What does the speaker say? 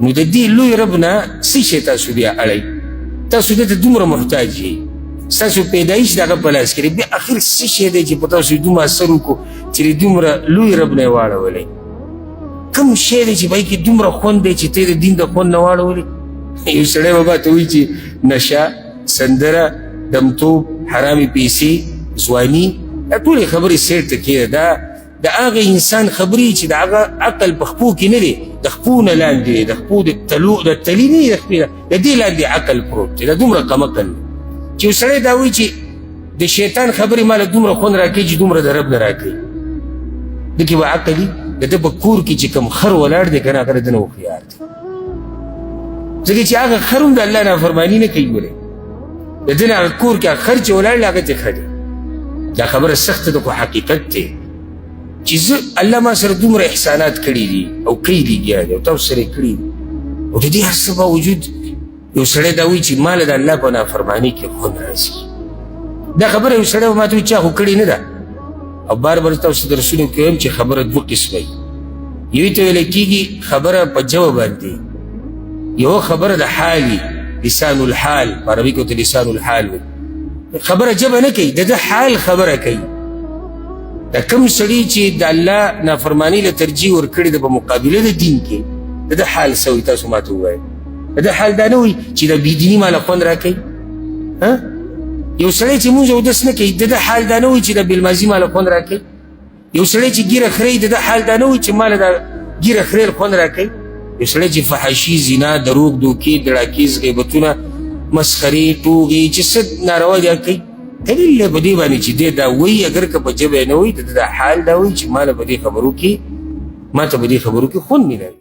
نو د دې لوی رب نه څه شی تاسو بیا اړئ؟ تاسو دې ته دومره محتاج یې، ستاسو پیدایش د هغه په لاس کې دی، بیا اخر څه شی دی چې په تاسو دومره اثر وکړو چې د دومره لوی رب نه یې واړولی؟ کوم شی دی چې په هغې کې دومره خوند دی چې ته یې د دین د خوند نه واړولې؟ یو سړی به ما ته وایي چې نشه، سندره، دمتوب، حرامې پیسې، ځواني، دا ټولې خبرې سیټ ته کښېږده. دا د هغه انسان خبرې چې د هغه عقل په خپو کې نه دی، د خپو نه لاندې دی، د خپو د تلي نه دی، د خپې د دې لاندې عقل پروت دی. دا دومره کم عقل دی چې یو سړی دا وایي چې د شیطان خبرې ما له دومره خوند راکوي چې دومره د رب نه راکوي. ده کې به عقل وي؟ د ده په کور کې چې کوم خر ولاړ دی که نه، هغه د ده نه هوښیار دی، ځکه چې هغه خر هم د الله نافرماني نه کوي. ګورئ د ده نه هغه کور کې هغه خر چې ولاړ دی هغه چې ښه دی. دا خبره سخته ده خو حقیقت دی چې زه الله ما سره دومره احسانات کړي دي او کوي لګیا دي او تاسو سره یې کړي دي، او د دې هر څه باوجود یو سړی دا وایي چې ما له د الله په نافرماني کې خوند راځي. دا خبره یو سړی به ما ته وایي چا خو کړې نه ده. او بار بار تاسو درسونو کې وایم چې خبره دوه قسمه وي. یوې ته ویلی کېږي خبره په ژبه باندې، یوه خبره د حالي، لسان الحال، په عربي کې ورته لسان الحال وي. خبره ژبه نه کوي، د ده حال خبره کوي. دا کوم سړي چې د الله نافرماني له ترجیح ورکړې ده په مقابله د دین کې، د ده حال څه وي؟ تاسو ما ته ووایئ. د ده حال دا نه وي چې د بېدیني ماله خوند راکوي. یو سړی چې مونځ اودس نه کوي، د ده حال دا نه وي چې د بېلمازي ماله خوند راکوي. یو سړی چې ګیره خري، د ده حال دا نه وي چې ماله د ګیره خریل خوند راکوي. یو سړی چې فحاشي، زنا، دروغ، دوکې، دړاکیز، غیبتونه، مسخرې، ټوغې، چې څه ناروا دي کوي، دلیل دی په دې باندې چې دی دا وایي. اگر که په ژبه یې نه وایي، د ده حال دا وایي چې ما ته په دې خبرو کې خوند نه لري.